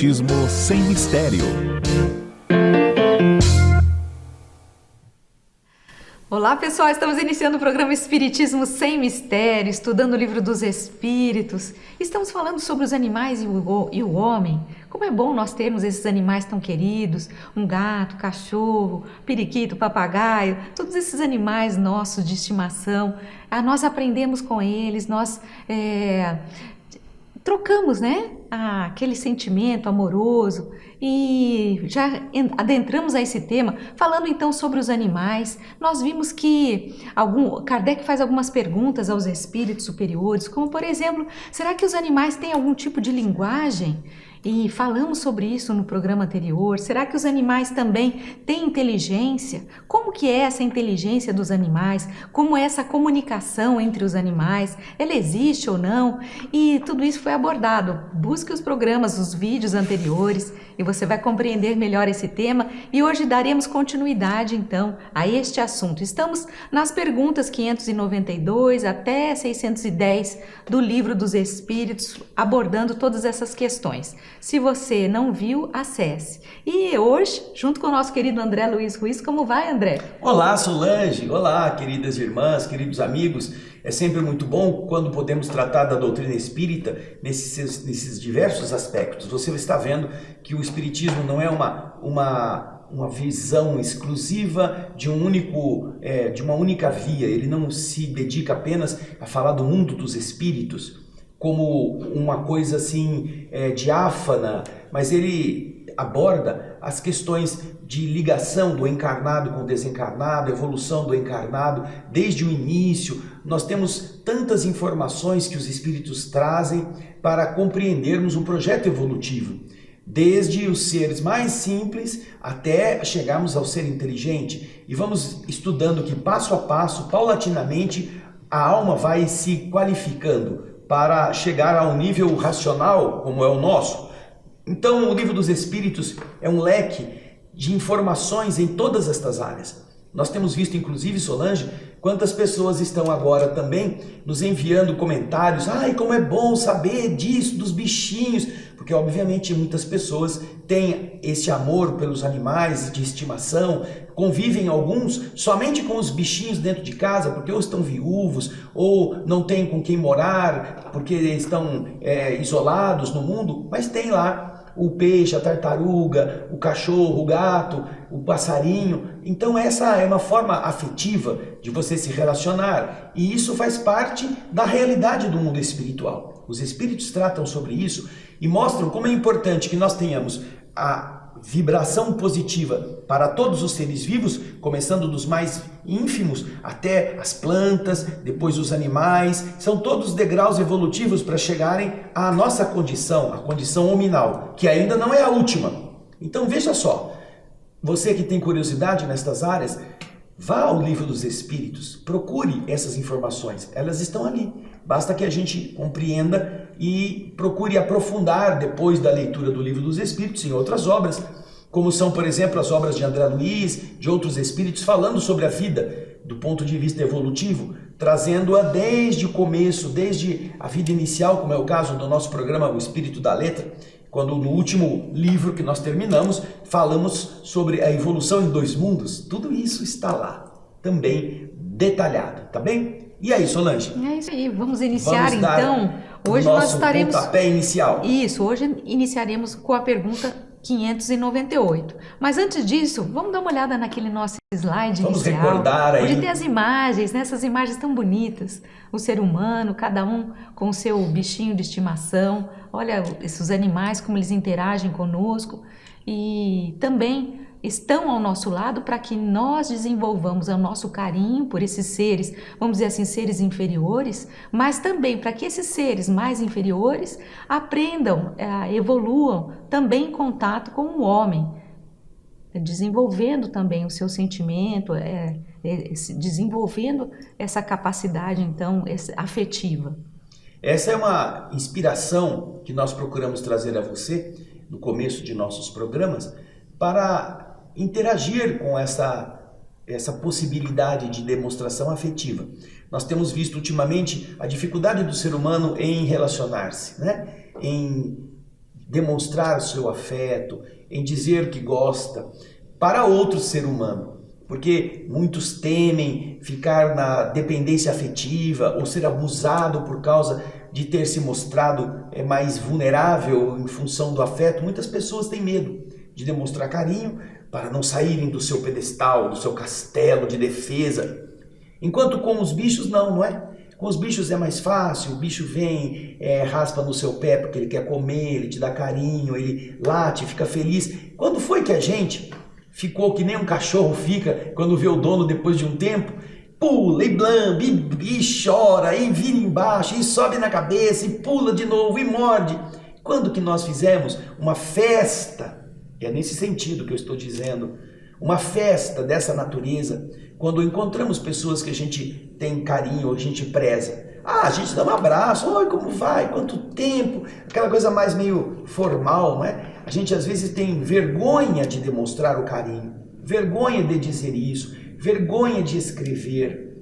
Espiritismo sem mistério. Olá pessoal, estamos iniciando o programa Espiritismo Sem Mistério, estudando o livro dos Espíritos. Estamos falando sobre os animais e o homem. Como é bom nós termos esses animais tão queridos, um gato, cachorro, periquito, papagaio, todos esses animais nossos de estimação. Nós aprendemos com eles, nós trocamos, aquele sentimento amoroso e já adentramos a esse tema, falando então sobre os animais. Nós vimos que Kardec faz algumas perguntas aos espíritos superiores, como por exemplo, será que os animais têm algum tipo de linguagem? E falamos sobre isso no programa anterior. Será que os animais também têm inteligência? Como que é essa inteligência dos animais? Como é essa comunicação entre os animais? Ela existe ou não? E tudo isso foi abordado. Busque os programas, os vídeos anteriores e você vai compreender melhor esse tema. E hoje daremos continuidade então a este assunto. Estamos nas perguntas 592 até 610 do Livro dos Espíritos, abordando todas essas questões. Se você não viu, acesse. E hoje, junto com o nosso querido André Luiz Ruiz, como vai, André? Olá, Solange! Olá, queridas irmãs, queridos amigos. É sempre muito bom quando podemos tratar da doutrina espírita nesses diversos aspectos. Você está vendo que o espiritismo não é uma visão exclusiva de uma única via. Ele não se dedica apenas a falar do mundo dos espíritos como uma coisa assim diáfana, mas ele aborda as questões de ligação do encarnado com o desencarnado, evolução do encarnado desde o início. Nós temos tantas informações que os espíritos trazem para compreendermos o projeto evolutivo, desde os seres mais simples até chegarmos ao ser inteligente. E vamos estudando que passo a passo, paulatinamente, a alma vai se qualificando para chegar a um nível racional como é o nosso. Então, o Livro dos Espíritos é um leque de informações em todas estas áreas. Nós temos visto, inclusive, Solange, quantas pessoas estão agora também nos enviando comentários. Ai, como é bom saber disso, dos bichinhos. Porque, obviamente, muitas pessoas têm esse amor pelos animais de estimação, convivem alguns somente com os bichinhos dentro de casa, porque ou estão viúvos, ou não têm com quem morar, porque estão isolados no mundo, mas tem lá o peixe, a tartaruga, o cachorro, o gato, o passarinho. Então essa é uma forma afetiva de você se relacionar, e isso faz parte da realidade do mundo espiritual. Os espíritos tratam sobre isso e mostram como é importante que nós tenhamos a vibração positiva para todos os seres vivos, começando dos mais ínfimos até as plantas, depois os animais. São todos degraus evolutivos para chegarem à nossa condição, a condição hominal, que ainda não é a última. Então veja só, você que tem curiosidade nestas áreas, vá ao Livro dos Espíritos, procure essas informações, elas estão ali. Basta que a gente compreenda e procure aprofundar depois da leitura do Livro dos Espíritos em outras obras, como são, por exemplo, as obras de André Luiz, de outros espíritos, falando sobre a vida do ponto de vista evolutivo, trazendo-a desde o começo, desde a vida inicial, como é o caso do nosso programa O Espírito da Letra, quando no último livro que nós terminamos, falamos sobre a evolução em 2 mundos. Tudo isso está lá, também detalhado, tá bem? E aí, Solange? É isso aí, vamos iniciar então. Hoje nós estaremos... pontapé inicial. Isso, hoje iniciaremos com a pergunta 598. Mas antes disso, vamos dar uma olhada naquele nosso slide vamos inicial. Vamos recordar aí. Onde tem as imagens, essas imagens tão bonitas. O ser humano, cada um com o seu bichinho de estimação. Olha esses animais, como eles interagem conosco. E também estão ao nosso lado para que nós desenvolvamos o nosso carinho por esses seres, vamos dizer assim, seres inferiores, mas também para que esses seres mais inferiores aprendam, evoluam também em contato com o homem, desenvolvendo também o seu sentimento, desenvolvendo essa capacidade, então, afetiva. Essa é uma inspiração que nós procuramos trazer a você no começo de nossos programas para interagir com essa possibilidade de demonstração afetiva. Nós temos visto ultimamente a dificuldade do ser humano em relacionar-se, em demonstrar o seu afeto, em dizer que gosta para outro ser humano. Porque muitos temem ficar na dependência afetiva ou ser abusado por causa de ter se mostrado mais vulnerável em função do afeto. Muitas pessoas têm medo de demonstrar carinho para não saírem do seu pedestal, do seu castelo de defesa. Enquanto com os bichos não é? Com os bichos é mais fácil, o bicho vem, raspa no seu pé porque ele quer comer, ele te dá carinho, ele late, fica feliz. Quando foi que a gente ficou que nem um cachorro fica quando vê o dono depois de um tempo? Pula e blamba, e chora, e vira embaixo, e sobe na cabeça, e pula de novo, e morde. Quando que nós fizemos uma festa? É nesse sentido que eu estou dizendo. Uma festa dessa natureza, quando encontramos pessoas que a gente tem carinho, a gente preza. A gente dá um abraço, oi, como vai? Quanto tempo? Aquela coisa mais meio formal, não é? A gente às vezes tem vergonha de demonstrar o carinho, vergonha de dizer isso, vergonha de escrever,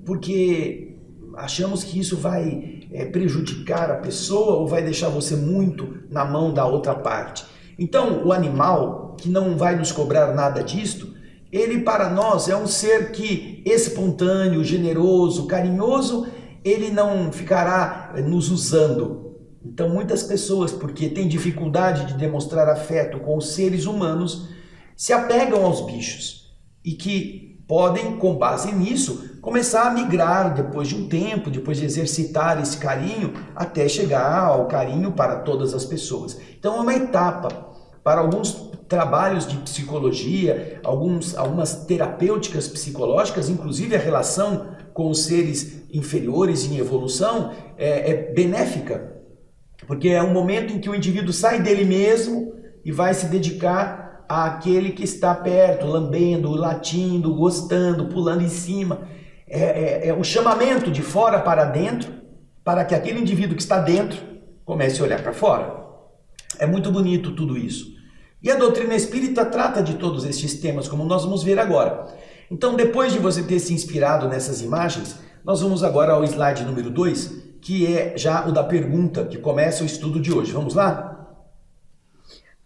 porque achamos que isso vai prejudicar a pessoa ou vai deixar você muito na mão da outra parte. Então, o animal, que não vai nos cobrar nada disto, ele para nós é um ser que espontâneo, generoso, carinhoso, ele não ficará nos usando. Então, muitas pessoas, porque têm dificuldade de demonstrar afeto com os seres humanos, se apegam aos bichos e que podem, com base nisso, começar a migrar depois de um tempo, depois de exercitar esse carinho, até chegar ao carinho para todas as pessoas. Então, é uma etapa. Para alguns trabalhos de psicologia, algumas terapêuticas psicológicas, inclusive a relação com os seres inferiores em evolução é benéfica, porque é um momento em que o indivíduo sai dele mesmo e vai se dedicar àquele que está perto, lambendo, latindo, gostando, pulando em cima. É um chamamento de fora para dentro, para que aquele indivíduo que está dentro comece a olhar para fora. É muito bonito tudo isso. E a doutrina espírita trata de todos estes temas, como nós vamos ver agora. Então, depois de você ter se inspirado nessas imagens, nós vamos agora ao slide número 2, que é já o da pergunta, que começa o estudo de hoje. Vamos lá?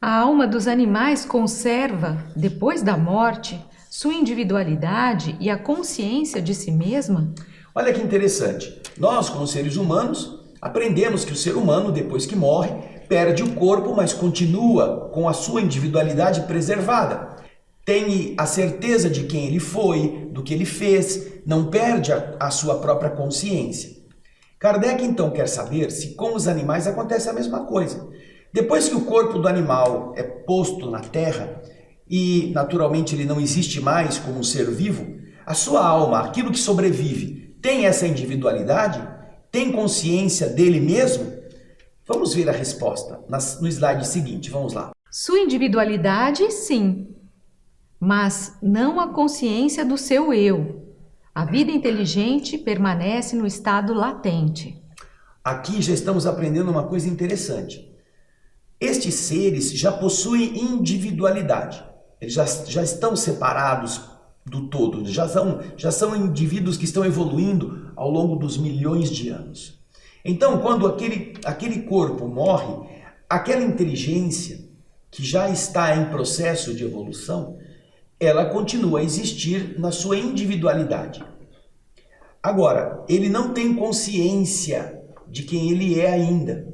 A alma dos animais conserva, depois da morte, sua individualidade e a consciência de si mesma? Olha que interessante. Nós, como seres humanos, aprendemos que o ser humano, depois que morre, perde o corpo, mas continua com a sua individualidade preservada. Tem a certeza de quem ele foi, do que ele fez, não perde a sua própria consciência. Kardec então quer saber se com os animais acontece a mesma coisa. Depois que o corpo do animal é posto na terra e naturalmente ele não existe mais como um ser vivo, a sua alma, aquilo que sobrevive, tem essa individualidade? Tem consciência dele mesmo? Vamos ver a resposta no slide seguinte, vamos lá. Sua individualidade, sim, mas não a consciência do seu eu. A vida inteligente permanece no estado latente. Aqui já estamos aprendendo uma coisa interessante. Estes seres já possuem individualidade. Eles já estão separados do todo. Já são indivíduos que estão evoluindo ao longo dos milhões de anos. Então, quando aquele corpo morre, aquela inteligência que já está em processo de evolução, ela continua a existir na sua individualidade. Agora, ele não tem consciência de quem ele é ainda.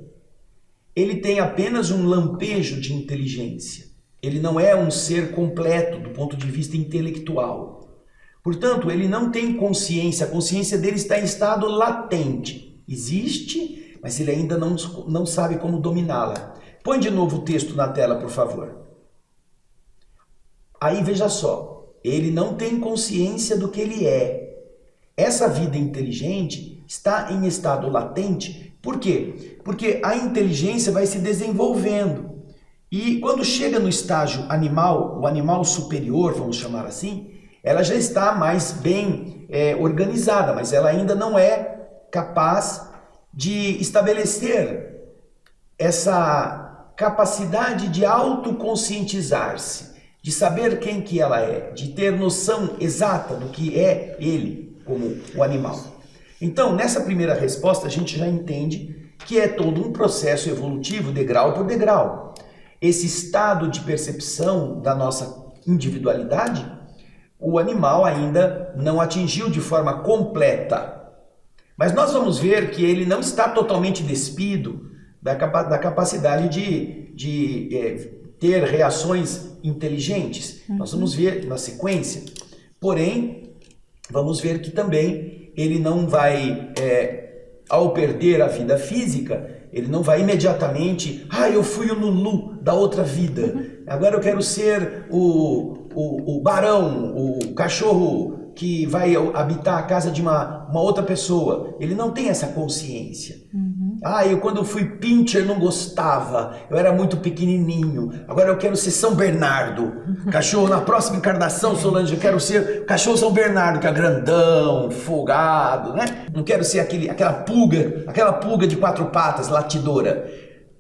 Ele tem apenas um lampejo de inteligência. Ele não é um ser completo do ponto de vista intelectual. Portanto, ele não tem consciência, a consciência dele está em estado latente. Existe, mas ele ainda não sabe como dominá-la. Põe de novo o texto na tela, por favor. Aí veja só, ele não tem consciência do que ele é. Essa vida inteligente está em estado latente. Por quê? Porque a inteligência vai se desenvolvendo. E quando chega no estágio animal, o animal superior, vamos chamar assim, ela já está mais bem organizada, mas ela ainda não é capaz de estabelecer essa capacidade de autoconscientizar-se, de saber quem que ela é, de ter noção exata do que é ele como o animal. Então, nessa primeira resposta, a gente já entende que é todo um processo evolutivo, degrau por degrau. Esse estado de percepção da nossa individualidade, o animal ainda não atingiu de forma completa. Mas nós vamos ver que ele não está totalmente despido da capacidade de ter reações inteligentes. Nós vamos ver na sequência. Porém, vamos ver que também ele não vai, ao perder a vida física, ele não vai imediatamente, eu fui o Lulu da outra vida, agora eu quero ser o barão, o cachorro que vai habitar a casa de uma outra pessoa. Ele não tem essa consciência. Quando eu fui pincher não gostava, eu era muito pequenininho, agora eu quero ser São Bernardo, cachorro na próxima encarnação, Solange, eu quero ser cachorro São Bernardo, que é grandão, folgado, né? Não quero ser aquela pulga de 4 patas, latidora.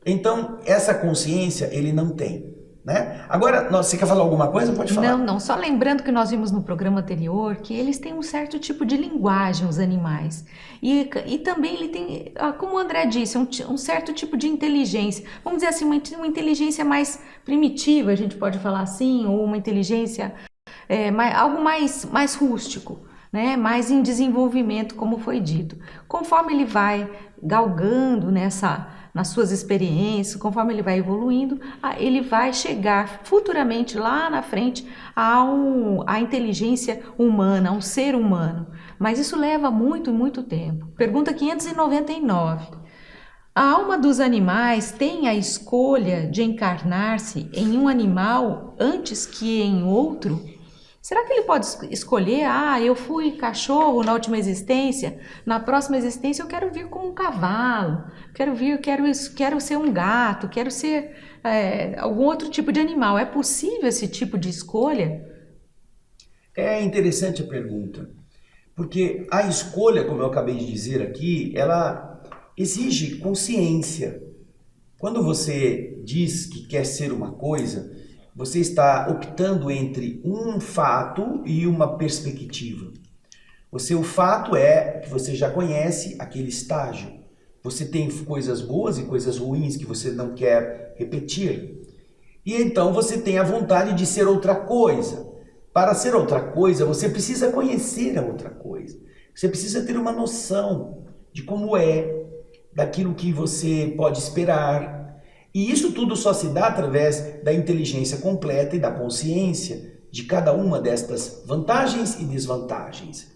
Então, essa consciência ele não tem. Né? Agora, você quer falar alguma coisa? Pode falar. Não, só lembrando que nós vimos no programa anterior que eles têm um certo tipo de linguagem, os animais. E também ele tem, como o André disse, um certo tipo de inteligência. Vamos dizer assim, uma inteligência mais primitiva, a gente pode falar assim, ou uma inteligência, algo mais rústico, né? Mais em desenvolvimento, como foi dito. Conforme ele vai galgando nas suas experiências, conforme ele vai evoluindo, ele vai chegar futuramente lá na frente à inteligência humana, a um ser humano. Mas isso leva muito, muito tempo. Pergunta 599. A alma dos animais tem a escolha de encarnar-se em um animal antes que em outro? Será que ele pode escolher, eu fui cachorro na última existência, na próxima existência eu quero vir como um cavalo, quero ser um gato, quero ser algum outro tipo de animal. É possível esse tipo de escolha? É interessante a pergunta, porque a escolha, como eu acabei de dizer aqui, ela exige consciência. Quando você diz que quer ser uma coisa, você está optando entre um fato e uma perspectiva. O fato é que você já conhece aquele estágio. Você tem coisas boas e coisas ruins que você não quer repetir. E então você tem a vontade de ser outra coisa. Para ser outra coisa, você precisa conhecer a outra coisa. Você precisa ter uma noção de como é, daquilo que você pode esperar. E isso tudo só se dá através da inteligência completa e da consciência de cada uma destas vantagens e desvantagens.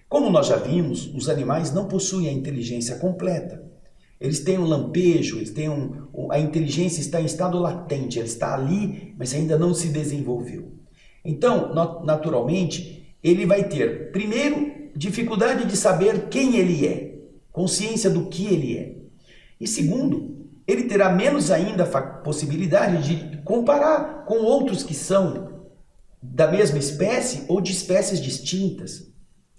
Como nós já vimos, os animais não possuem a inteligência completa. Eles têm um lampejo, a inteligência está em estado latente, ela está ali, mas ainda não se desenvolveu. Então, naturalmente, ele vai ter, primeiro, dificuldade de saber quem ele é, consciência do que ele é. E segundo, ele terá menos ainda a possibilidade de comparar com outros que são da mesma espécie ou de espécies distintas.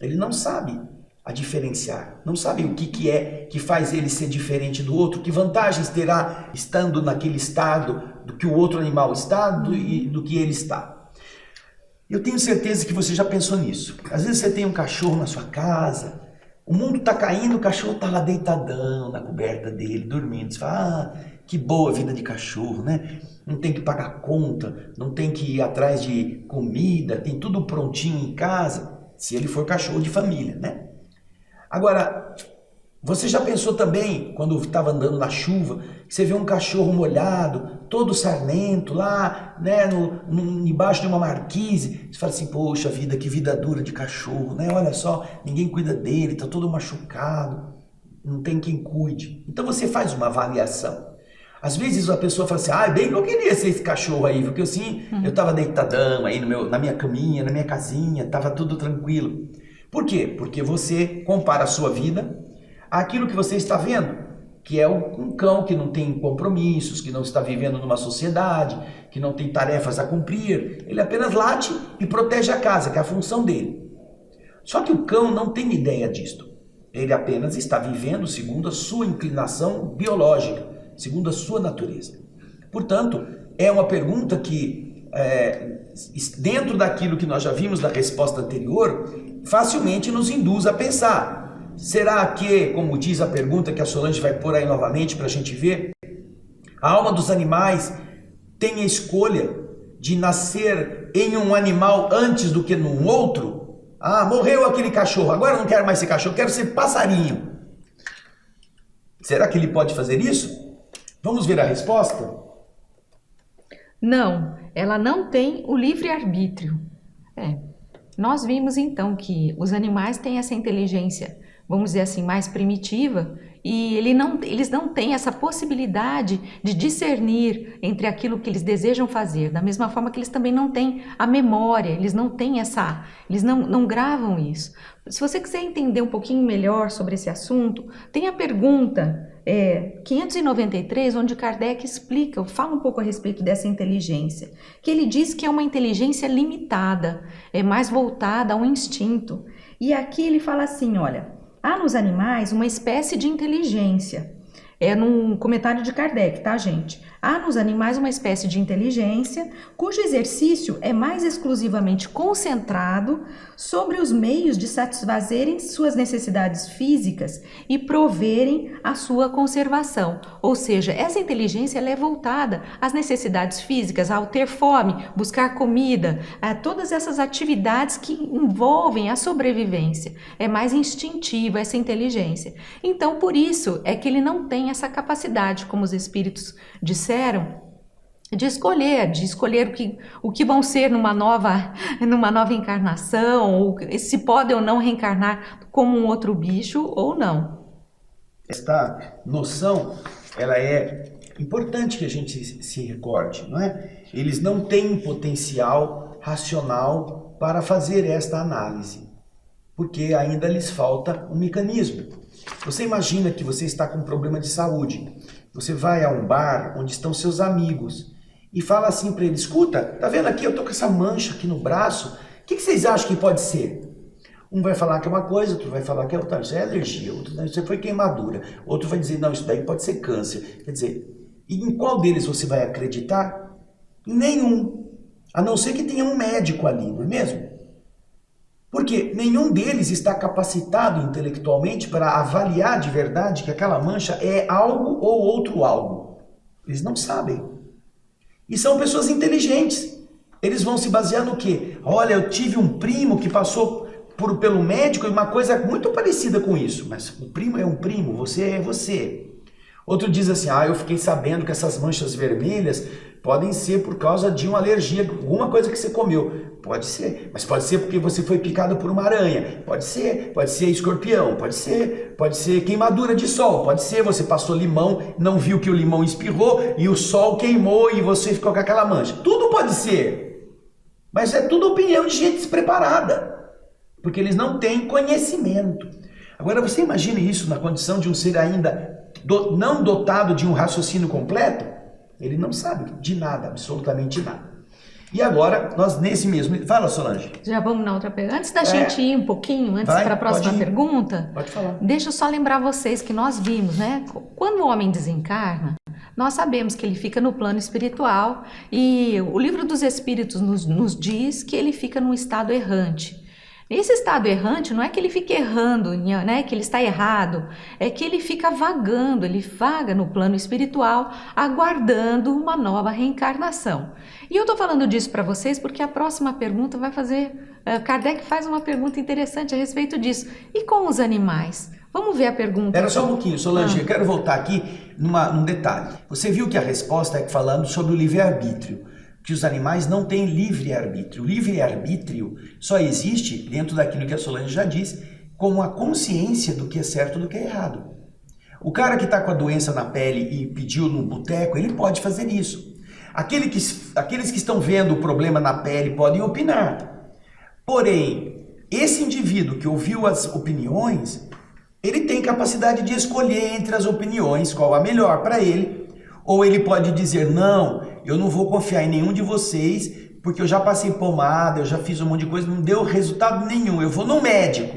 Ele não sabe a diferenciar, não sabe o que é que faz ele ser diferente do outro, que vantagens terá estando naquele estado do que o outro animal está e do que ele está. Eu tenho certeza que você já pensou nisso. Às vezes você tem um cachorro na sua casa, o mundo está caindo, o cachorro está lá deitadão na coberta dele, dormindo. Você fala, que boa vida de cachorro, né? Não tem que pagar conta, não tem que ir atrás de comida, tem tudo prontinho em casa, se ele for cachorro de família, né? Agora, você já pensou também, quando estava andando na chuva, que você vê um cachorro molhado, todo sarnento, lá, né, embaixo de uma marquise, você fala assim, poxa vida, que vida dura de cachorro, né? Olha só, ninguém cuida dele, está todo machucado, não tem quem cuide. Então você faz uma avaliação. Às vezes a pessoa fala assim, bem que eu queria ser esse cachorro aí, porque assim, eu estava deitadão aí na minha caminha, na minha casinha, estava tudo tranquilo. Por quê? Porque você compara a sua vida àquilo que você está vendo, que é um cão que não tem compromissos, que não está vivendo numa sociedade, que não tem tarefas a cumprir, ele apenas late e protege a casa, que é a função dele. Só que o cão não tem ideia disto. Ele apenas está vivendo segundo a sua inclinação biológica, segundo a sua natureza. Portanto, é uma pergunta que, dentro daquilo que nós já vimos da resposta anterior, facilmente nos induz a pensar. Será que, como diz a pergunta que a Solange vai pôr aí novamente para a gente ver, a alma dos animais tem a escolha de nascer em um animal antes do que num outro? Ah, morreu aquele cachorro, agora eu não quero mais ser cachorro, quero ser passarinho. Será que ele pode fazer isso? Vamos ver a resposta? Não, ela não tem o livre-arbítrio. Nós vimos então que os animais têm essa inteligência, vamos dizer assim, mais primitiva, e eles não têm essa possibilidade de discernir entre aquilo que eles desejam fazer, da mesma forma que eles também não têm a memória, eles não têm eles não gravam isso. Se você quiser entender um pouquinho melhor sobre esse assunto, tem a pergunta 593, onde Kardec fala um pouco a respeito dessa inteligência, que ele diz que é uma inteligência limitada, é mais voltada ao instinto. E aqui ele fala assim, olha, há nos animais uma espécie de inteligência. É num comentário de Kardec, tá, gente? Há nos animais uma espécie de inteligência cujo exercício é mais exclusivamente concentrado sobre os meios de satisfazerem suas necessidades físicas e proverem a sua conservação. Ou seja, essa inteligência ela é voltada às necessidades físicas, ao ter fome, buscar comida, a todas essas atividades que envolvem a sobrevivência. É mais instintiva essa inteligência. Então, por isso é que ele não tem essa capacidade, como os espíritos disseram, de escolher o que vão ser numa nova encarnação, ou se podem ou não reencarnar como um outro bicho ou não. Esta noção, ela é importante que a gente se recorde, não é? Eles não têm potencial racional para fazer esta análise, porque ainda lhes falta um mecanismo. Você imagina que você está com um problema de saúde, você vai a um bar onde estão seus amigos e fala assim para eles, escuta, tá vendo aqui, eu tô com essa mancha aqui no braço, o que vocês acham que pode ser? Um vai falar que é uma coisa, outro vai falar que é outra, isso é alergia, outro vai dizer que foi queimadura, outro vai dizer, não, isso daí pode ser câncer. Quer dizer, e em qual deles você vai acreditar? Em nenhum, a não ser que tenha um médico ali, não é mesmo? Porque nenhum deles está capacitado intelectualmente para avaliar de verdade que aquela mancha é algo ou outro algo. Eles não sabem. E são pessoas inteligentes. Eles vão se basear no quê? Olha, eu tive um primo que passou pelo médico e uma coisa muito parecida com isso. Mas o primo é um primo, você é você. Outro diz assim, eu fiquei sabendo que essas manchas vermelhas podem ser por causa de uma alergia, alguma coisa que você comeu. Pode ser, mas pode ser porque você foi picado por uma aranha. Pode ser escorpião, pode ser queimadura de sol. Pode ser, você passou limão, não viu que o limão espirrou e o sol queimou e você ficou com aquela mancha. Tudo pode ser, mas é tudo opinião de gente despreparada, porque eles não têm conhecimento. Agora você imagine isso na condição de um ser ainda não dotado de um raciocínio completo? Ele não sabe de nada, absolutamente nada. E agora, nós nesse mesmo... Fala, Solange. Já vamos na outra pergunta. Antes da gente ir um pouquinho, para a próxima pergunta, pode falar. Deixa eu só lembrar vocês que nós vimos, né? Quando o homem desencarna, nós sabemos que ele fica no plano espiritual e o Livro dos Espíritos nos diz que ele fica num estado errante. Esse estado errante não é que ele fica errando, né, que ele está errado, é que ele fica vagando, ele vaga no plano espiritual, aguardando uma nova reencarnação. E eu estou falando disso para vocês porque a próxima pergunta vai fazer... Kardec faz uma pergunta interessante a respeito disso. E com os animais? Vamos ver a pergunta. Era só um pouquinho, Solange, eu quero voltar aqui num detalhe. Você viu que a resposta é falando sobre o livre-arbítrio, que os animais não têm livre-arbítrio. O livre-arbítrio só existe, dentro daquilo que a Solange já disse, como a consciência do que é certo e do que é errado. O cara que está com a doença na pele e pediu no boteco, ele pode fazer isso. Aqueles que estão vendo o problema na pele podem opinar. Porém, esse indivíduo que ouviu as opiniões, ele tem capacidade de escolher entre as opiniões qual a melhor para ele, ou ele pode dizer, não, eu não vou confiar em nenhum de vocês, porque eu já passei pomada, eu já fiz um monte de coisa, não deu resultado nenhum, eu vou no médico.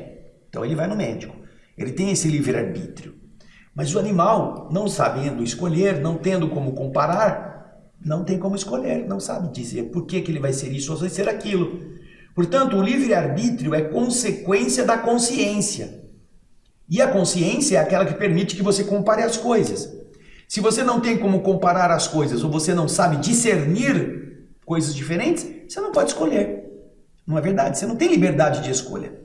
Então ele vai no médico. Ele tem esse livre-arbítrio. Mas o animal, não sabendo escolher, não tendo como comparar, não tem como escolher, não sabe dizer por que ele vai ser isso ou vai ser aquilo. Portanto, o livre-arbítrio é consequência da consciência. E a consciência é aquela que permite que você compare as coisas. Se você não tem como comparar as coisas ou você não sabe discernir coisas diferentes, você não pode escolher. Não é verdade? Você não tem liberdade de escolha.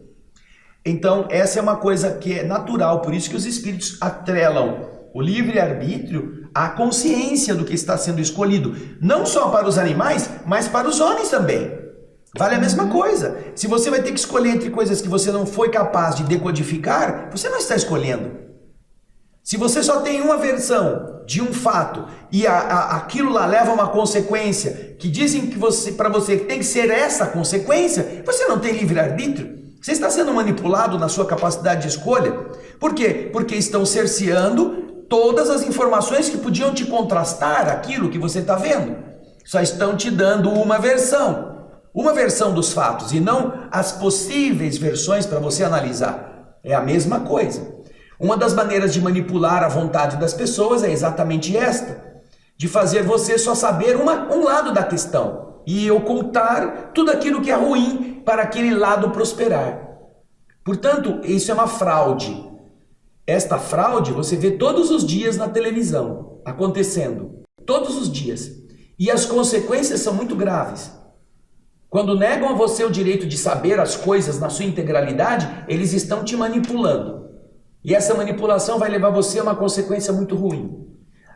Então, essa é uma coisa que é natural, por isso que os espíritos atrelam o livre-arbítrio à consciência do que está sendo escolhido. Não só para os animais, mas para os homens também. Vale a mesma coisa. Se você vai ter que escolher entre coisas que você não foi capaz de decodificar, você não está escolhendo. Se você só tem uma versão de um fato e aquilo lá leva a uma consequência que dizem que para você tem que ser essa consequência, você não tem livre-arbítrio. Você está sendo manipulado na sua capacidade de escolha. Por quê? Porque estão cerceando todas as informações que podiam te contrastar aquilo que você está vendo. Só estão te dando uma versão dos fatos e não as possíveis versões para você analisar. É a mesma coisa. Uma das maneiras de manipular a vontade das pessoas é exatamente esta, de fazer você só saber um lado da questão e ocultar tudo aquilo que é ruim para aquele lado prosperar. Portanto, isso é uma fraude. Esta fraude você vê todos os dias na televisão, acontecendo, todos os dias. E as consequências são muito graves. Quando negam a você o direito de saber as coisas na sua integralidade, eles estão te manipulando. E essa manipulação vai levar você a uma consequência muito ruim.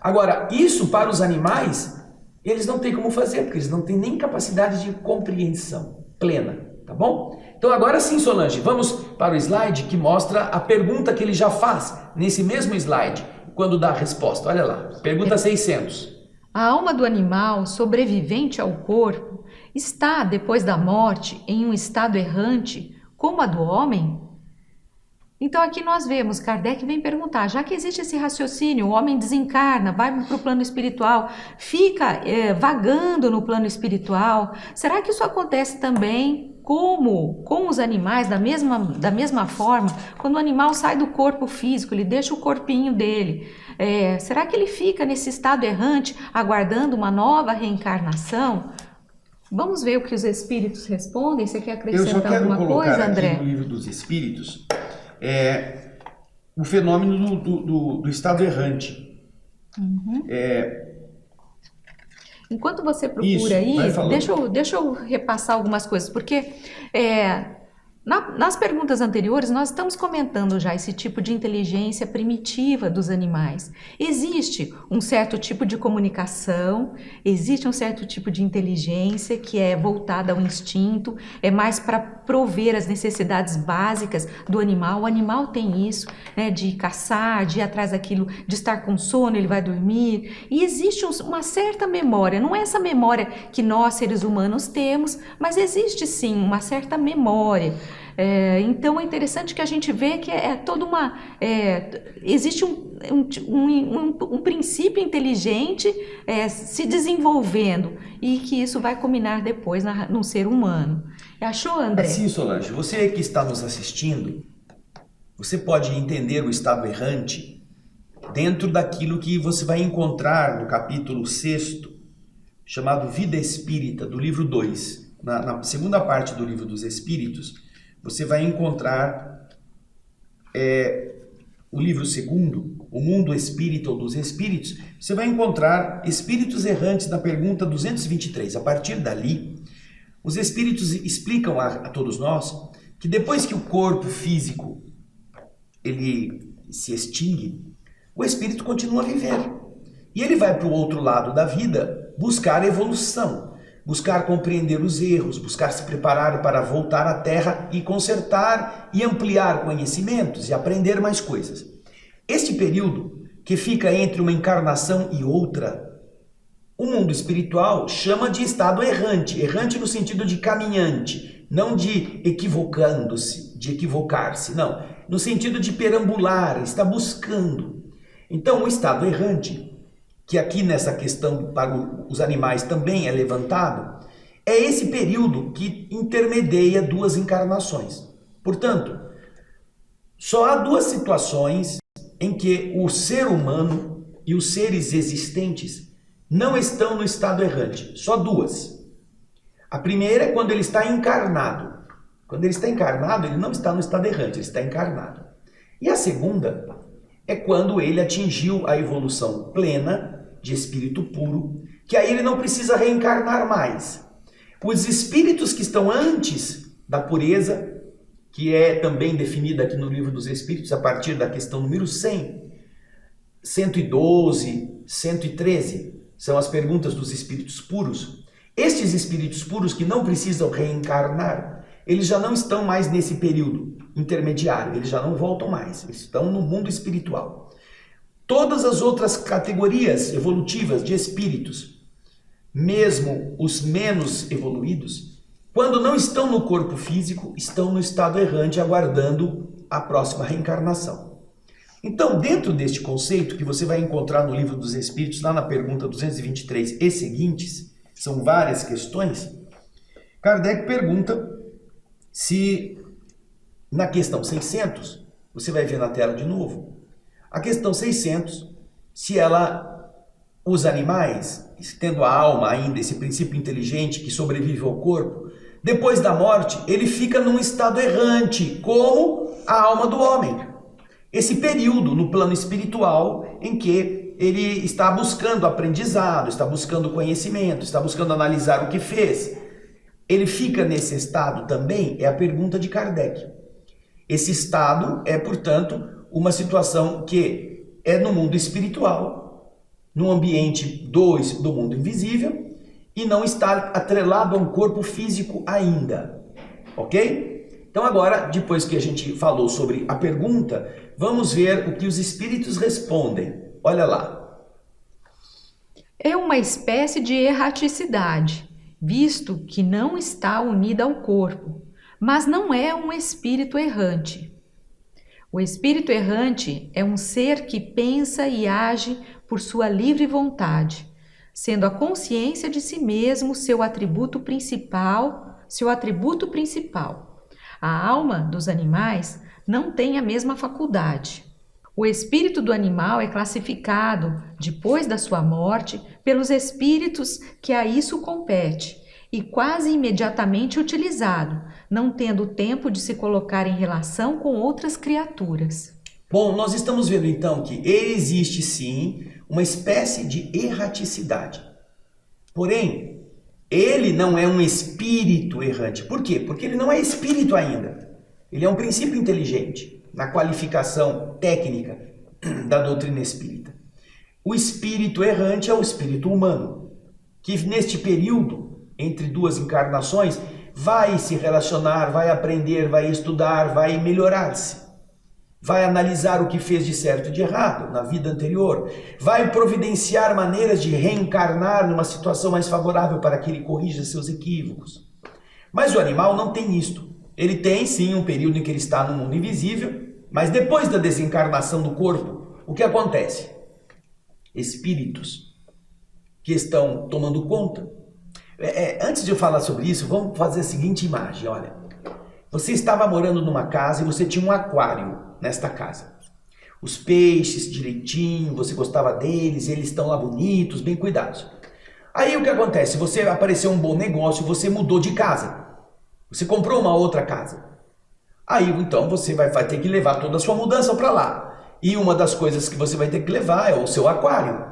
Agora, isso para os animais, eles não têm como fazer, porque eles não têm nem capacidade de compreensão plena, tá bom? Então agora sim, Solange, vamos para o slide que mostra a pergunta que ele já faz, nesse mesmo slide, quando dá a resposta. Olha lá, pergunta 600. A alma do animal, sobrevivente ao corpo, está, depois da morte, em um estado errante, como a do homem? Então aqui nós vemos, Kardec vem perguntar, já que existe esse raciocínio, o homem desencarna, vai para o plano espiritual, fica vagando no plano espiritual, será que isso acontece também como com os animais, da mesma forma, quando o animal sai do corpo físico, ele deixa o corpinho dele, será que ele fica nesse estado errante, aguardando uma nova reencarnação? Vamos ver o que os espíritos respondem, você quer acrescentar alguma coisa, André? Aqui no livro dos espíritos, o fenômeno do estado errante. Uhum. Enquanto você procura isso, aí, deixa eu repassar algumas coisas, porque nas perguntas anteriores nós estamos comentando já esse tipo de inteligência primitiva dos animais. Existe um certo tipo de comunicação, existe um certo tipo de inteligência que é voltada ao instinto, é mais para prover as necessidades básicas do animal. O animal tem isso, né, de caçar, de ir atrás daquilo, de estar com sono, ele vai dormir. E existe uma certa memória, não é essa memória que nós seres humanos temos, mas existe sim uma certa memória. Então é interessante que a gente vê que toda uma... existe um princípio inteligente se desenvolvendo e que isso vai culminar depois no ser humano. Achou, André? Assim, Solange, você que está nos assistindo, você pode entender o estado errante dentro daquilo que você vai encontrar no capítulo 6º, chamado Vida Espírita, do livro 2. Na segunda parte do livro dos Espíritos, você vai encontrar o livro 2º, O Mundo Espírita ou dos Espíritos. Você vai encontrar espíritos errantes na pergunta 223. A partir dali, os espíritos explicam a todos nós que depois que o corpo físico ele se extingue, o espírito continua a viver. E ele vai para o outro lado da vida buscar evolução, buscar compreender os erros, buscar se preparar para voltar à Terra e consertar e ampliar conhecimentos e aprender mais coisas. Este período que fica entre uma encarnação e outra, o mundo espiritual chama de estado errante, errante no sentido de caminhante, não de equivocando-se, de equivocar-se, não, no sentido de perambular, está buscando. Então o estado errante, que aqui nessa questão para os animais também é levantado, é esse período que intermedia duas encarnações. Portanto, só há duas situações em que o ser humano e os seres existentes não estão no estado errante. Só duas. A primeira é quando ele está encarnado. Quando ele está encarnado, ele não está no estado errante, ele está encarnado. E a segunda é quando ele atingiu a evolução plena de espírito puro, que aí ele não precisa reencarnar mais. Os espíritos que estão antes da pureza, que é também definida aqui no Livro dos Espíritos, a partir da questão número 100, 112, 113, são as perguntas dos espíritos puros. Estes espíritos puros que não precisam reencarnar, eles já não estão mais nesse período intermediário, eles já não voltam mais, eles estão no mundo espiritual. Todas as outras categorias evolutivas de espíritos, mesmo os menos evoluídos, quando não estão no corpo físico, estão no estado errante, aguardando a próxima reencarnação. Então, dentro deste conceito, que você vai encontrar no Livro dos Espíritos, lá na pergunta 223 e seguintes, são várias questões, Kardec pergunta se, na questão 600, você vai ver na tela de novo, a questão 600, se os animais, tendo a alma ainda, esse princípio inteligente que sobrevive ao corpo, depois da morte, ele fica num estado errante, como a alma do homem. Esse período no plano espiritual em que ele está buscando aprendizado, está buscando conhecimento, está buscando analisar o que fez. Ele fica nesse estado também? É a pergunta de Kardec. Esse estado é, portanto, uma situação que é no mundo espiritual, no ambiente do mundo invisível, e não está atrelado a um corpo físico ainda, ok? Então agora, depois que a gente falou sobre a pergunta, vamos ver o que os espíritos respondem. Olha lá. É uma espécie de erraticidade, visto que não está unida ao corpo, mas não é um espírito errante. O espírito errante é um ser que pensa e age por sua livre vontade, sendo a consciência de si mesmo seu atributo principal. A alma dos animais não tem a mesma faculdade. O espírito do animal é classificado, depois da sua morte, pelos espíritos que a isso compete e quase imediatamente utilizado, não tendo tempo de se colocar em relação com outras criaturas. Bom, nós estamos vendo então que existe sim uma espécie de erraticidade. Porém, ele não é um espírito errante. Por quê? Porque ele não é espírito ainda. Ele é um princípio inteligente, na qualificação técnica da doutrina espírita. O espírito errante é o espírito humano, que neste período, entre duas encarnações, vai se relacionar, vai aprender, vai estudar, vai melhorar-se. Vai analisar o que fez de certo e de errado na vida anterior, vai providenciar maneiras de reencarnar numa situação mais favorável para que ele corrija seus equívocos. Mas o animal não tem isto. Ele tem sim um período em que ele está no mundo invisível, mas depois da desencarnação do corpo, o que acontece? Espíritos que estão tomando conta. Antes de eu falar sobre isso, vamos fazer a seguinte imagem, olha. Você estava morando numa casa e você tinha um aquário nesta casa. Os peixes direitinho, você gostava deles, eles estão lá bonitos, bem cuidados. Aí o que acontece? Você apareceu um bom negócio, você mudou de casa. Você comprou uma outra casa. Aí então você vai ter que levar toda a sua mudança para lá. E uma das coisas que você vai ter que levar é o seu aquário.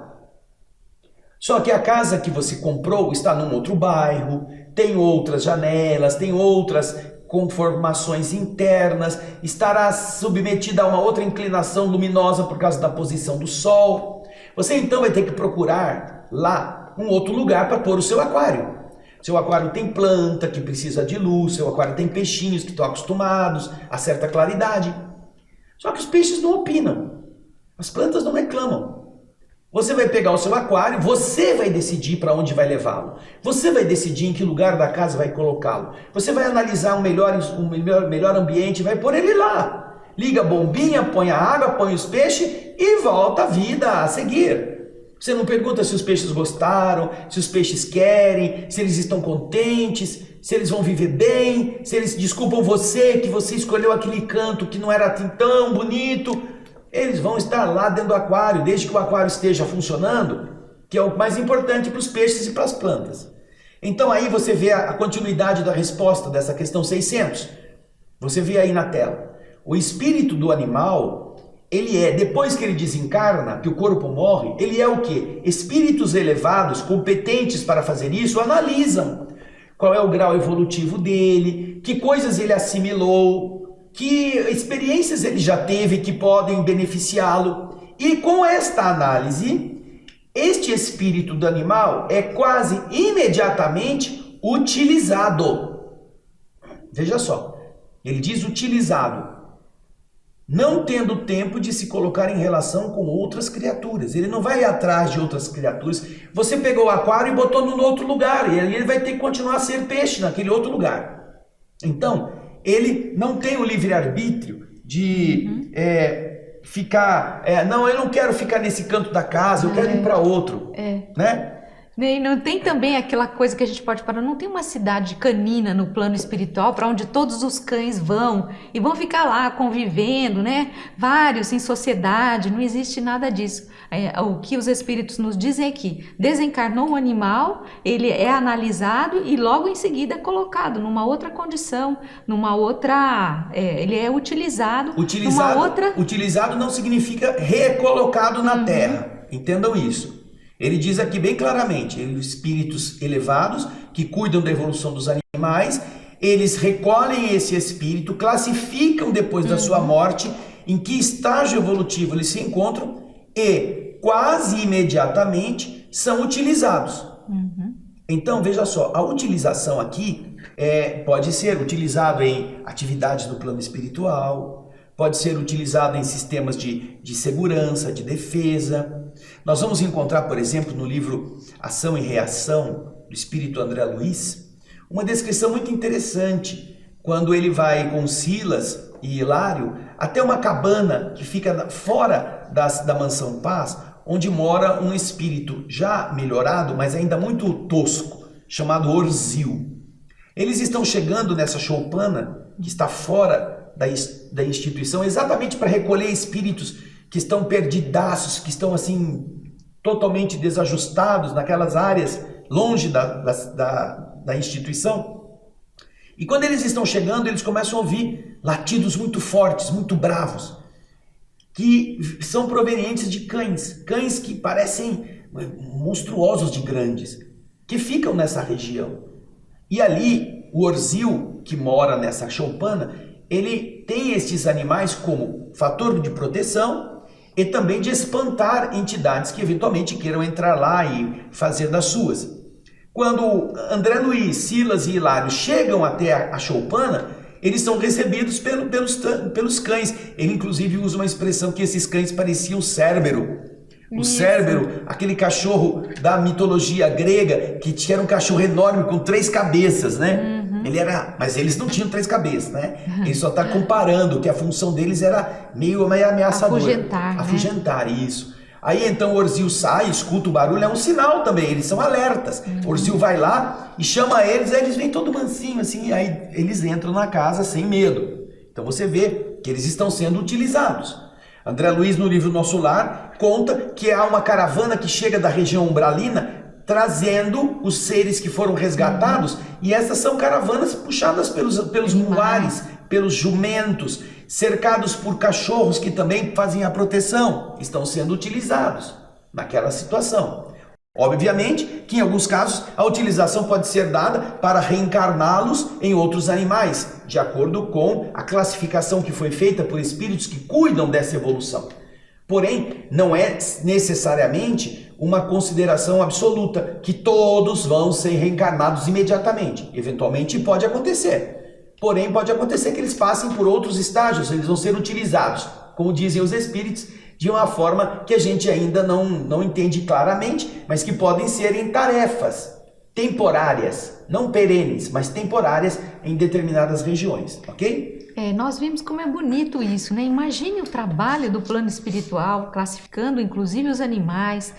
Só que a casa que você comprou está num outro bairro, tem outras janelas, tem outras conformações internas, estará submetida a uma outra inclinação luminosa por causa da posição do sol. Você então vai ter que procurar lá um outro lugar para pôr o seu aquário. Seu aquário tem planta que precisa de luz, seu aquário tem peixinhos que estão acostumados a certa claridade. Só que os peixes não opinam, as plantas não reclamam. Você vai pegar o seu aquário, você vai decidir para onde vai levá-lo. Você vai decidir em que lugar da casa vai colocá-lo. Você vai analisar um melhor ambiente e vai pôr ele lá. Liga a bombinha, põe a água, põe os peixes e volta a vida a seguir. Você não pergunta se os peixes gostaram, se os peixes querem, se eles estão contentes, se eles vão viver bem, se eles desculpam você que você escolheu aquele canto que não era assim tão bonito. Eles vão estar lá dentro do aquário, desde que o aquário esteja funcionando, que é o mais importante para os peixes e para as plantas. Então aí você vê a continuidade da resposta dessa questão 600. Você vê aí na tela. O espírito do animal, ele é, depois que ele desencarna, que o corpo morre, ele é o quê? Espíritos elevados, competentes para fazer isso, analisam qual é o grau evolutivo dele, que coisas ele assimilou, que experiências ele já teve que podem beneficiá-lo. E com esta análise, este espírito do animal é quase imediatamente utilizado. Veja só, ele diz utilizado, não tendo tempo de se colocar em relação com outras criaturas. Ele não vai atrás de outras criaturas. Você pegou o aquário e botou no outro lugar, e ele vai ter que continuar a ser peixe naquele outro lugar. Então, ele não tem o livre-arbítrio de ficar... não, eu não quero ficar nesse canto da casa, eu quero ir para outro. Né? E não tem também aquela coisa que a gente pode parar, não tem uma cidade canina no plano espiritual para onde todos os cães vão e vão ficar lá convivendo, né? Vários em sociedade, não existe nada disso. O que os espíritos nos dizem é que desencarnou um animal, ele é analisado e logo em seguida é colocado numa outra condição, numa outra... ele é utilizado numa outra... Utilizado não significa recolocado na Terra, entendam isso. Ele diz aqui bem claramente, espíritos elevados que cuidam da evolução dos animais, eles recolhem esse espírito, classificam depois da sua morte em que estágio evolutivo eles se encontram e quase imediatamente são utilizados. Então, veja só, a utilização aqui pode ser utilizado em atividades do plano espiritual, pode ser utilizado em sistemas de segurança, de defesa. Nós vamos encontrar, por exemplo, no livro Ação e Reação, do espírito André Luiz, uma descrição muito interessante, quando ele vai com Silas e Hilário até uma cabana que fica fora da Mansão Paz, onde mora um espírito já melhorado, mas ainda muito tosco, chamado Orzil. Eles estão chegando nessa choupana, que está fora da instituição, exatamente para recolher espíritos que estão perdidaços, que estão assim totalmente desajustados naquelas áreas longe da instituição. E quando eles estão chegando, eles começam a ouvir latidos muito fortes, muito bravos, que são provenientes de cães que parecem monstruosos de grandes, que ficam nessa região. E ali, o Orzil, que mora nessa choupana, ele tem estes animais como fator de proteção e também de espantar entidades que eventualmente queiram entrar lá e fazer das suas. Quando André Luiz, Silas e Hilário chegam até a choupana, eles são recebidos pelos cães. Ele inclusive usa uma expressão que esses cães pareciam Cérbero. O Cérbero, aquele cachorro da mitologia grega, que era um cachorro enorme com 3 cabeças, né? Mas eles não tinham 3 cabeças, né? Ele só está comparando que a função deles era meio ameaçadora. Afugentar, isso. Aí então o Orzil sai, escuta o barulho, é um sinal também, eles são alertas. O Orzil vai lá e chama eles, aí eles vêm todo mansinho assim, aí eles entram na casa sem medo. Então você vê que eles estão sendo utilizados. André Luiz, no livro Nosso Lar, conta que há uma caravana que chega da região umbralina trazendo os seres que foram resgatados, e essas são caravanas puxadas pelos muares, pelos jumentos, cercados por cachorros que também fazem a proteção, estão sendo utilizados naquela situação. Obviamente que em alguns casos a utilização pode ser dada para reencarná-los em outros animais, de acordo com a classificação que foi feita por espíritos que cuidam dessa evolução. Porém, não é necessariamente uma consideração absoluta que todos vão ser reencarnados imediatamente. Eventualmente pode acontecer. Porém, pode acontecer que eles passem por outros estágios, eles vão ser utilizados, como dizem os espíritos, de uma forma que a gente ainda não entende claramente, mas que podem ser em tarefas temporárias, não perenes, mas temporárias em determinadas regiões, ok? Nós vimos como é bonito isso, né? Imagine o trabalho do plano espiritual, classificando inclusive os animais.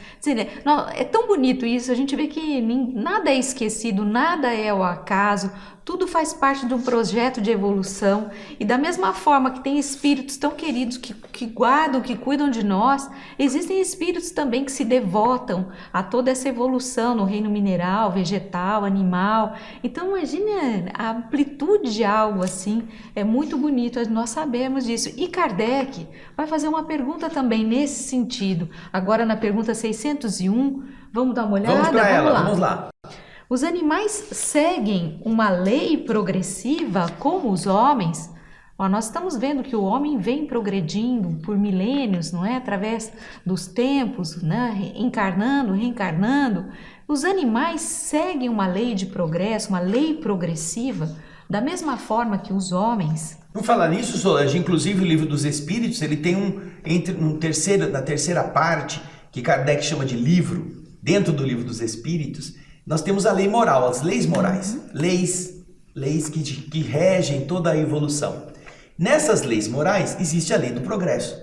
É tão bonito isso, a gente vê que nada é esquecido, nada é ao acaso, tudo faz parte de um projeto de evolução. E da mesma forma que tem espíritos tão queridos que guardam, que cuidam de nós, existem espíritos também que se devotam a toda essa evolução no reino mineral, vegetal, animal. Então imagine a amplitude de algo assim, é muito muito bonito, nós sabemos disso. E Kardec vai fazer uma pergunta também nesse sentido. Agora na pergunta 601, vamos dar uma olhada? Vamos para ela, vamos lá. Os animais seguem uma lei progressiva como os homens? Nós estamos vendo que o homem vem progredindo por milênios, não é? Através dos tempos, né? Encarnando, reencarnando. Os animais seguem uma lei de progresso, uma lei progressiva, da mesma forma que os homens. Por falar nisso, Solange, inclusive o Livro dos Espíritos, ele tem na terceira parte, que Kardec chama de livro, dentro do Livro dos Espíritos, nós temos a lei moral, as leis morais, leis que regem toda a evolução. Nessas leis morais existe a lei do progresso.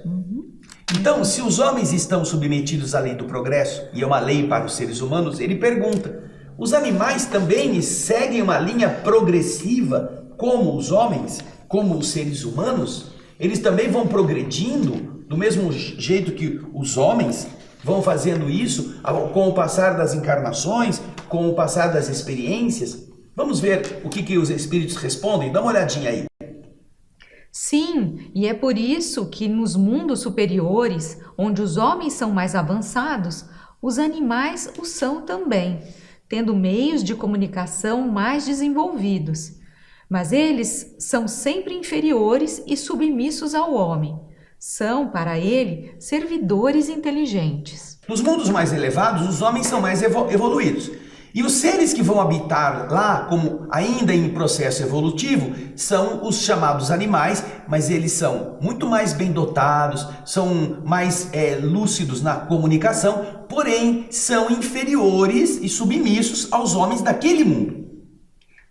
Então, se os homens estão submetidos à lei do progresso, e é uma lei para os seres humanos, ele pergunta, os animais também seguem uma linha progressiva como os homens, como os seres humanos? Eles também vão progredindo do mesmo jeito que os homens vão fazendo isso com o passar das encarnações, com o passar das experiências? Vamos ver o que os espíritos respondem? Dá uma olhadinha aí. Sim, e é por isso que nos mundos superiores, onde os homens são mais avançados, os animais o são também, tendo meios de comunicação mais desenvolvidos. Mas eles são sempre inferiores e submissos ao homem. São, para ele, servidores inteligentes. Nos mundos mais elevados, os homens são mais evoluídos. E os seres que vão habitar lá, como ainda em processo evolutivo, são os chamados animais, mas eles são muito mais bem dotados, são mais lúcidos na comunicação, porém são inferiores e submissos aos homens daquele mundo.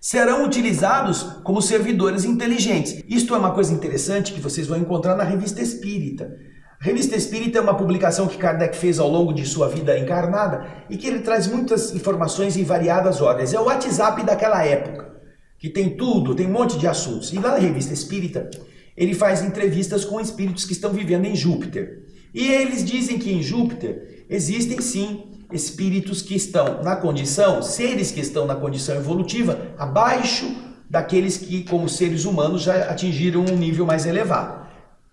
Serão utilizados como servidores inteligentes. Isto é uma coisa interessante que vocês vão encontrar na Revista Espírita. A Revista Espírita é uma publicação que Kardec fez ao longo de sua vida encarnada e que ele traz muitas informações em variadas ordens. É o WhatsApp daquela época, que tem tudo, tem um monte de assuntos. E lá na Revista Espírita, ele faz entrevistas com espíritos que estão vivendo em Júpiter. E eles dizem que em Júpiter existem sim espíritos que estão na condição, seres que estão na condição evolutiva, abaixo daqueles que, como seres humanos, já atingiram um nível mais elevado.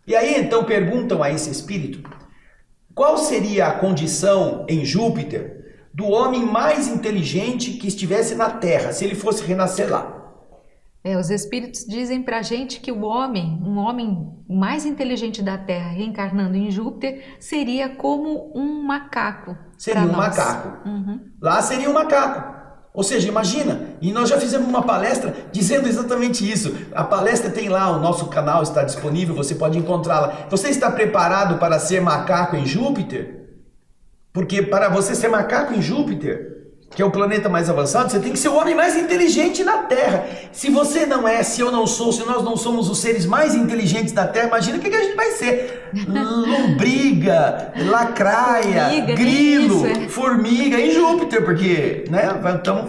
E aí então perguntam a esse espírito, qual seria a condição em Júpiter do homem mais inteligente que estivesse na Terra, se ele fosse renascer lá? Os espíritos dizem pra gente que um homem mais inteligente da Terra reencarnando em Júpiter seria como um macaco. Seria um macaco. Uhum. Lá seria um macaco. Ou seja, imagina, e nós já fizemos uma palestra dizendo exatamente isso. A palestra tem lá, o nosso canal está disponível, você pode encontrá-la. Você está preparado para ser macaco em Júpiter? Porque para você ser macaco em Júpiter, que é o planeta mais avançado, você tem que ser o homem mais inteligente na Terra. Se você não é, se eu não sou, se nós não somos os seres mais inteligentes da Terra, imagina o que a gente vai ser. Lombriga, lacraia, Formiga, grilo, isso, formiga em Júpiter, porque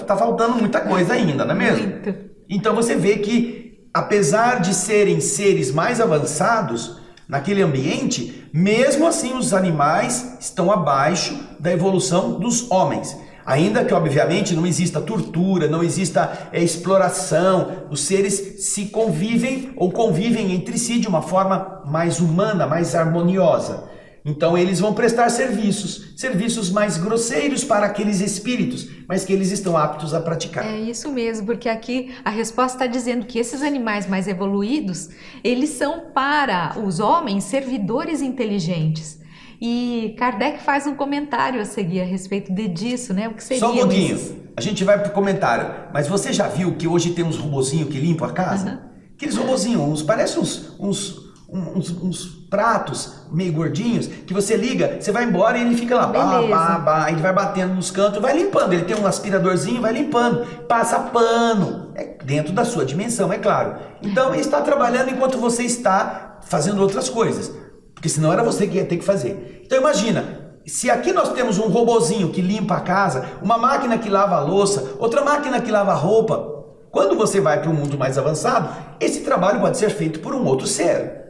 tá faltando muita coisa ainda, não é mesmo? Muito. Então você vê que, apesar de serem seres mais avançados naquele ambiente, mesmo assim os animais estão abaixo da evolução dos homens. Ainda que, obviamente, não exista tortura, não exista exploração, os seres se convivem ou convivem entre si de uma forma mais humana, mais harmoniosa. Então eles vão prestar serviços mais grosseiros para aqueles espíritos, mas que eles estão aptos a praticar. É isso mesmo, porque aqui a resposta está dizendo que esses animais mais evoluídos, eles são para os homens servidores inteligentes. E Kardec faz um comentário a seguir a respeito disso, né? O que seria? Só um pouquinho, a gente vai pro comentário. Mas você já viu que hoje tem uns robozinhos que limpam a casa? Uhum. Aqueles robozinhos, parecem uns pratos meio gordinhos, que você liga, você vai embora e ele fica lá, ele vai batendo nos cantos, vai limpando. Ele tem um aspiradorzinho, vai limpando, passa pano, dentro da sua dimensão, é claro. Então ele está trabalhando enquanto você está fazendo outras coisas. Porque senão era você que ia ter que fazer. Então imagina, se aqui nós temos um robozinho que limpa a casa, uma máquina que lava a louça, outra máquina que lava a roupa, quando você vai para um mundo mais avançado, esse trabalho pode ser feito por um outro ser,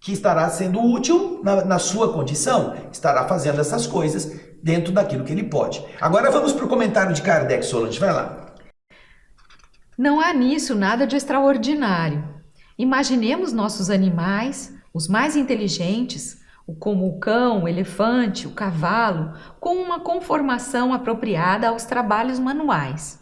que estará sendo útil na sua condição, estará fazendo essas coisas dentro daquilo que ele pode. Agora vamos para o comentário de Kardec, Solange, vai lá. Não há nisso nada de extraordinário. Imaginemos nossos animais, os mais inteligentes, como o cão, o elefante, o cavalo, com uma conformação apropriada aos trabalhos manuais,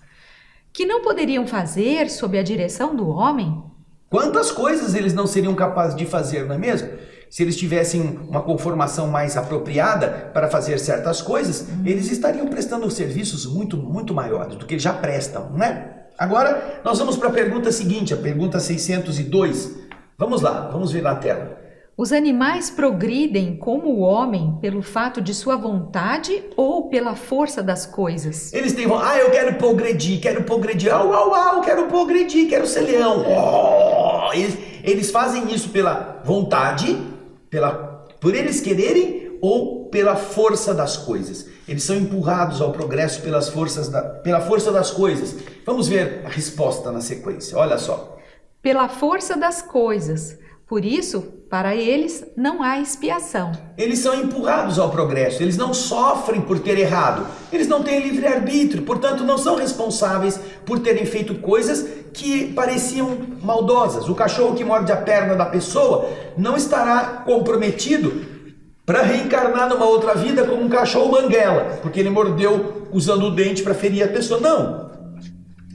que não poderiam fazer sob a direção do homem? Quantas coisas eles não seriam capazes de fazer, não é mesmo? Se eles tivessem uma conformação mais apropriada para fazer certas coisas, eles estariam prestando serviços muito maiores do que eles já prestam, não é? Agora, nós vamos para a pergunta seguinte, a pergunta 602. Vamos lá, vamos ver na tela. Os animais progridem como o homem pelo fato de sua vontade ou pela força das coisas? Eles têm, eu quero progredir, quero progredir, quero ser leão. Oh, eles fazem isso pela vontade, por eles quererem ou pela força das coisas. Eles são empurrados ao progresso pela força das coisas. Vamos ver a resposta na sequência, olha só. Pela força das coisas. Por isso, para eles, não há expiação. Eles são empurrados ao progresso, eles não sofrem por ter errado, eles não têm livre-arbítrio, portanto não são responsáveis por terem feito coisas que pareciam maldosas. O cachorro que morde a perna da pessoa não estará comprometido para reencarnar numa outra vida como um cachorro banguela, porque ele mordeu usando o dente para ferir a pessoa. Não,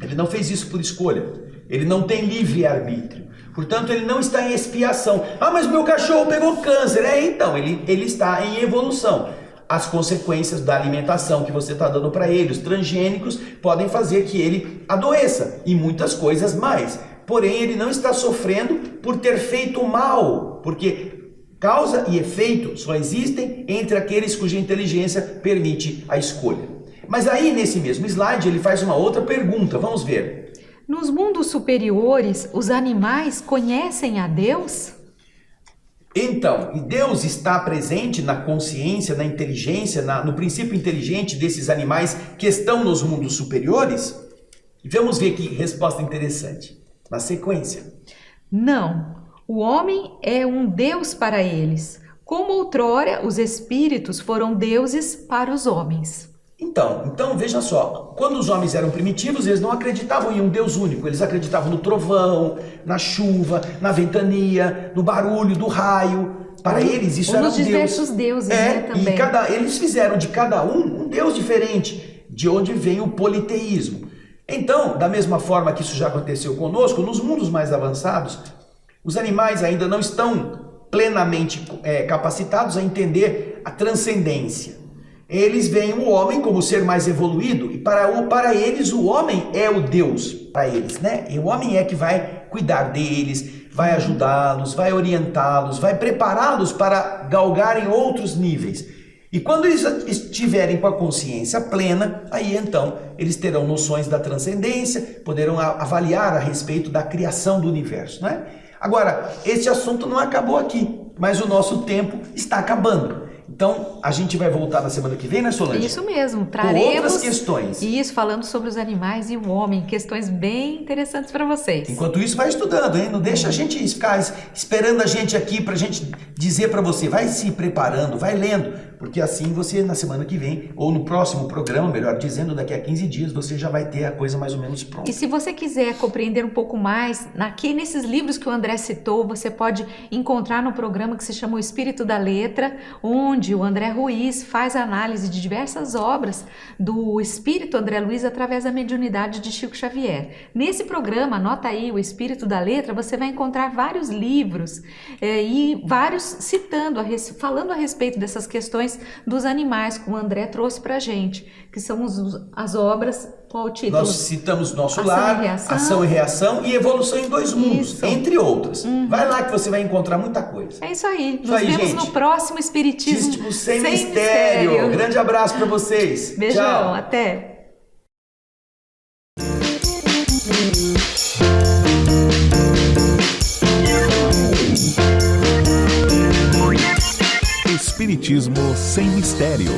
ele não fez isso por escolha, ele não tem livre-arbítrio. Portanto, ele não está em expiação. Mas meu cachorro pegou câncer. Então, ele está em evolução. As consequências da alimentação que você está dando para ele, os transgênicos, podem fazer que ele adoeça. E muitas coisas mais. Porém, ele não está sofrendo por ter feito mal. Porque causa e efeito só existem entre aqueles cuja inteligência permite a escolha. Mas aí, nesse mesmo slide, ele faz uma outra pergunta. Vamos ver. Nos mundos superiores, os animais conhecem a Deus? Então, Deus está presente na consciência, na inteligência, no princípio inteligente desses animais que estão nos mundos superiores? E vamos ver que resposta interessante, na sequência. Não, o homem é um Deus para eles, como outrora os espíritos foram deuses para os homens. Então veja só, quando os homens eram primitivos, eles não acreditavam em um Deus único, eles acreditavam no trovão, na chuva, na ventania, no barulho do raio. Para eles isso era um Deus. Nos diversos deuses, também. E eles fizeram de cada um Deus diferente, de onde vem o politeísmo. Então, da mesma forma que isso já aconteceu conosco, nos mundos mais avançados, os animais ainda não estão plenamente capacitados a entender a transcendência. Eles veem o homem como o ser mais evoluído e para eles o homem é o Deus, para eles, né? E o homem é que vai cuidar deles, vai ajudá-los, vai orientá-los, vai prepará-los para galgarem outros níveis. E quando eles estiverem com a consciência plena, aí então eles terão noções da transcendência, poderão avaliar a respeito da criação do universo, né? Agora, esse assunto não acabou aqui, mas o nosso tempo está acabando. Então, a gente vai voltar na semana que vem, né, Solange? Isso mesmo, traremos com outras questões. Isso, falando sobre os animais e o homem, questões bem interessantes para vocês. Enquanto isso, vai estudando, hein? Não deixa a gente ficar esperando a gente aqui para a gente dizer para você. Vai se preparando, vai lendo, porque assim você, na semana que vem, ou no próximo programa, melhor dizendo, daqui a 15 dias, você já vai ter a coisa mais ou menos pronta. E se você quiser compreender um pouco mais, nesses livros que o André citou, você pode encontrar no programa que se chama O Espírito da Letra, onde o André Ruiz faz análise de diversas obras do Espírito André Luiz através da mediunidade de Chico Xavier. Nesse programa, anota aí, O Espírito da Letra, você vai encontrar vários livros e vários falando a respeito dessas questões dos animais que o André trouxe pra gente, que são as obras. Qual o título? Nós citamos Nosso Lar, Ação e Reação e Evolução em Dois Mundos, entre outras. Vai lá que você vai encontrar muita coisa. É isso aí. Nos vemos gente. No próximo Espiritismo Sem Mistério. Grande abraço para vocês. Beijão, tchau. Até. Espiritismo Sem Mistério.